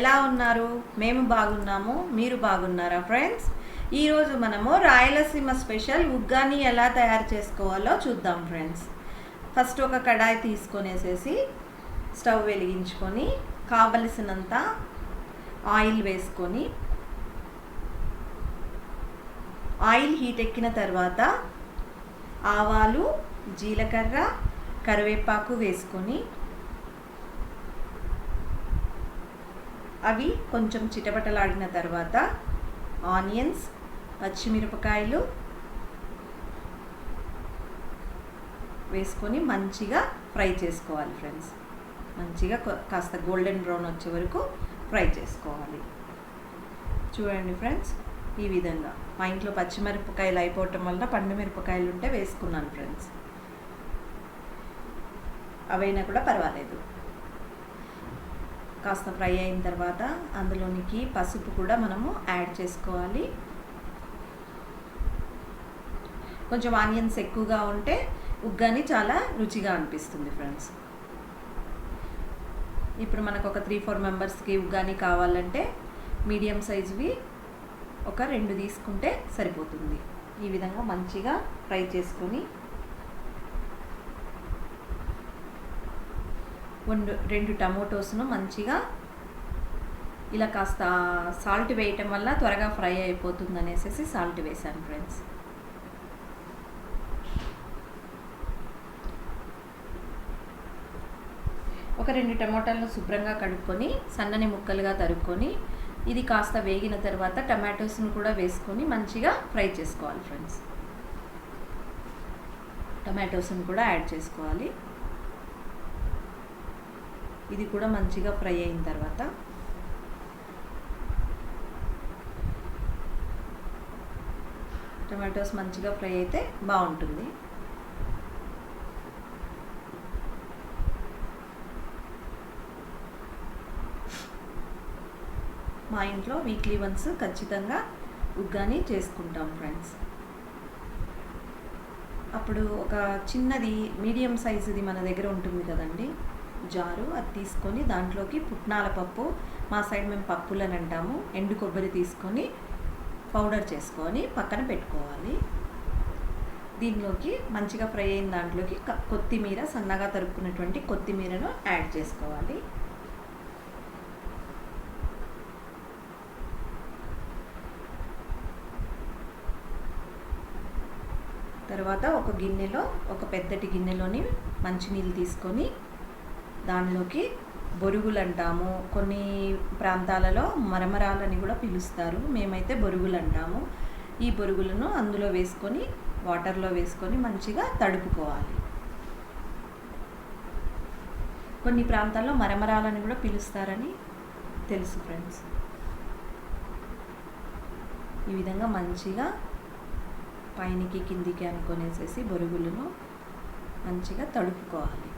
ఎలా ఉన్నారు? మేము బాగున్నాము. మీరు బాగున్నారా ఫ్రెండ్స్? ఈరోజు మనము రాయలసీమ స్పెషల్ ఉగ్గాని ఎలా తయారు చేసుకోవాలో చూద్దాం ఫ్రెండ్స్. ఫస్ట్ ఒక కడాయి తీసుకొనేసేసి స్టవ్ వెలిగించుకొని కావలసినంత ఆయిల్ వేసుకొని ఆయిల్ హీట్ ఎక్కిన తర్వాత ఆవాలు, జీలకర్ర, కరివేపాకు వేసుకొని అవి కొంచెం చిటపటలాడిన తర్వాత ఆనియన్స్, పచ్చిమిరపకాయలు వేసుకొని మంచిగా ఫ్రై చేసుకోవాలి ఫ్రెండ్స్. మంచిగా కాస్త గోల్డెన్ బ్రౌన్ వచ్చే వరకు ఫ్రై చేసుకోవాలి. చూడండి ఫ్రెండ్స్, ఈ విధంగా మా ఇంట్లో పచ్చిమిరపకాయలు అయిపోవటం వల్ల పండు మిరపకాయలు ఉంటే వేసుకున్నాను ఫ్రెండ్స్. అవైనా కూడా పర్వాలేదు. కాస్త ఫ్రై అయిన తర్వాత అందులోనికి పసుపు కూడా మనము యాడ్ చేసుకోవాలి. కొంచెం ఆనియన్స్ ఎక్కువగా ఉంటే ఉగ్గాని చాలా రుచిగా అనిపిస్తుంది ఫ్రెండ్స్. ఇప్పుడు మనకు ఒక 3-4 మెంబర్స్కి ఉగ్గాని కావాలంటే మీడియం సైజువి ఒక 2 తీసుకుంటే సరిపోతుంది. ఈ విధంగా మంచిగా ఫ్రై చేసుకొని 2 టమోటోస్ను మంచిగా ఇలా కాస్త సాల్ట్ వేయటం వల్ల త్వరగా ఫ్రై అయిపోతుంది అనేసి సాల్ట్ వేసాను ఫ్రెండ్స్. ఒక 2 టమోటాలను శుభ్రంగా కడుక్కొని సన్నని ముక్కలుగా తరుక్కొని ఇది కాస్త వేగిన తర్వాత టమాటోస్ను కూడా వేసుకొని మంచిగా ఫ్రై చేసుకోవాలి ఫ్రెండ్స్. టమాటోస్ను కూడా యాడ్ చేసుకోవాలి. ఇది కూడా మంచిగా ఫ్రై అయిన తర్వాత టమాటోస్ మంచిగా ఫ్రై అయితే బాగుంటుంది. మా ఇంట్లో వీక్లీ వన్స్ ఖచ్చితంగా ఉగ్గాని చేసుకుంటాం ఫ్రెండ్స్. అప్పుడు ఒక చిన్నది మీడియం సైజుది మన దగ్గర ఉంటుంది కదండి జారు, అది తీసుకొని దాంట్లోకి పుట్నాల పప్పు, మా సైడ్ మేము పప్పులని అంటాము, ఎండు కొబ్బరి తీసుకొని పౌడర్ చేసుకొని పక్కన పెట్టుకోవాలి. దీనిలోకి మంచిగా ఫ్రై అయిన దాంట్లోకి కొత్తిమీర, సన్నగా తరుక్కున్నటువంటి కొత్తిమీరను యాడ్ చేసుకోవాలి. తర్వాత ఒక గిన్నెలో, ఒక పెద్దటి గిన్నెలోని మంచినీళ్ళు తీసుకొని దానిలోకి బొరుగులు అంటాము, కొన్ని ప్రాంతాలలో మరమరాలని కూడా పిలుస్తారు, మేమైతే బొరుగులు అంటాము. ఈ బొరుగులను అందులో వేసుకొని వాటర్లో వేసుకొని మంచిగా తడుపుకోవాలి. కొన్ని ప్రాంతాల్లో మరమరాలని కూడా పిలుస్తారని తెలుసు ఫ్రెండ్స్. ఈ విధంగా మంచిగా పైనకి కిందికి అనుకొనేసేసి బొరుగులను మంచిగా తడుపుకోవాలి.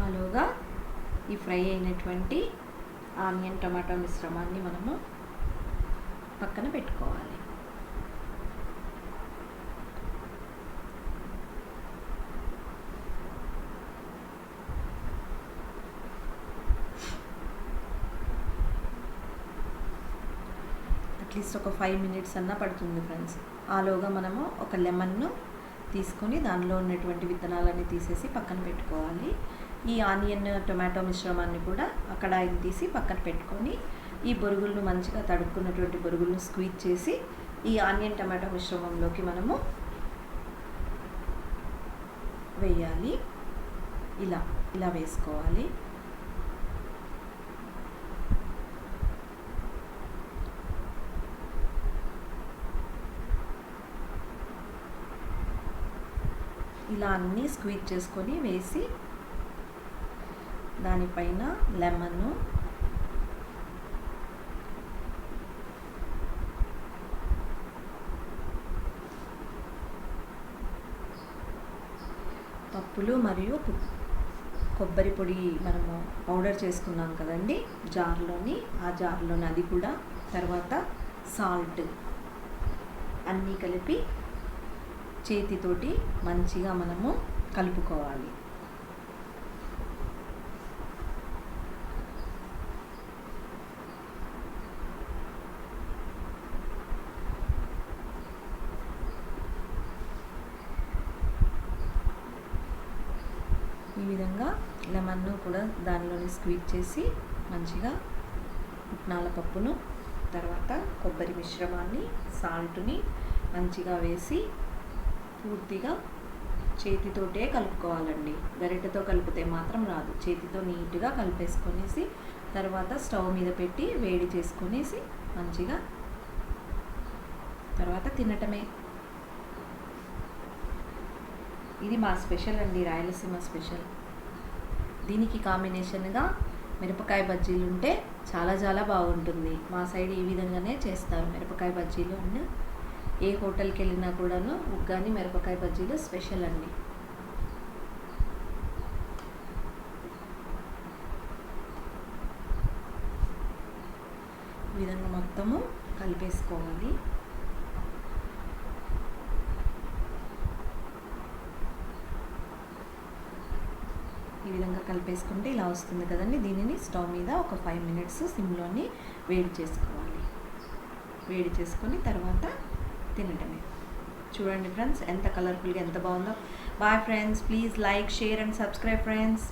అలాగా ఈ ఫ్రై అయినటువంటి ఆనియన్ టమాటో మిశ్రమాన్ని మనము పక్కన పెట్టుకోవాలి. అట్లీస్ట్ ఒక 5 మినిట్స్ అన్నా పడుతుంది ఫ్రెండ్స్. ఆలోగా మనము ఒక లెమన్ను తీసుకొని దానిలో ఉన్నటువంటి విత్తనాలన్నీ తీసేసి పక్కన పెట్టుకోవాలి. ఈ ఆనియన్ టొమాటో మిశ్రమాన్ని కూడా అక్కడ తీసి పక్కన పెట్టుకొని ఈ బొరుగులను మంచిగా తడుక్కున్నటువంటి బొరుగులను స్క్వీజ్ చేసి ఈ ఆనియన్ టమాటో మిశ్రమంలోకి మనము వేయాలి. ఇలా వేసుకోవాలి. ఇలా అన్నీ స్క్వీజ్ చేసుకొని వేసి దానిపైన లెమన్, పప్పులు మరియు కొబ్బరి పొడి మనము పౌడర్ చేసుకున్నాం కదండి జార్లోని, ఆ జార్లోని అది కూడా, తర్వాత సాల్ట్ అన్నీ కలిపి చేతితోటి మంచిగా మనము కలుపుకోవాలి. ఈ విధంగా లెమన్ను కూడా దానిలోని స్క్వీజ్ చేసి మంచిగా పుట్నాల పప్పును, తర్వాత కొబ్బరి మిశ్రమాన్ని, సాల్ట్ని మంచిగా వేసి పూర్తిగా చేతితోటే కలుపుకోవాలండి. గరిటెతో కలిపితే మాత్రం రాదు. చేతితో నీట్గా కలిపేసుకొనేసి తర్వాత స్టవ్ మీద పెట్టి వేడి చేసుకొనేసి మంచిగా తర్వాత తినటమే. ఇది మా స్పెషల్ అండి, రాయలసీమ స్పెషల్. దీనికి కాంబినేషన్గా మిరపకాయ బజ్జీలు ఉంటే చాలా చాలా బాగుంటుంది. మా సైడ్ ఈ విధంగానే చేస్తారు మిరపకాయ బజ్జీలు. అండ్ ఏ హోటల్కి వెళ్ళినా కూడాను ఉగ్గాని మిరపకాయ బజ్జీలు స్పెషల్ అండి. ఈ విధంగా మొత్తము కలిపేసుకోవాలి. ఈ విధంగా కలిపేసుకుంటే ఇలా వస్తుంది కదండి. దీనిని స్టవ్ మీద ఒక 5 మినిట్స్ సిమ్లోని వేడి చేసుకోవాలి. వేడి చేసుకొని తర్వాత తినటమే. చూడండి ఫ్రెండ్స్, ఎంత కలర్ఫుల్గా ఎంత బాగుందో. Bye friends, please like, share and subscribe friends.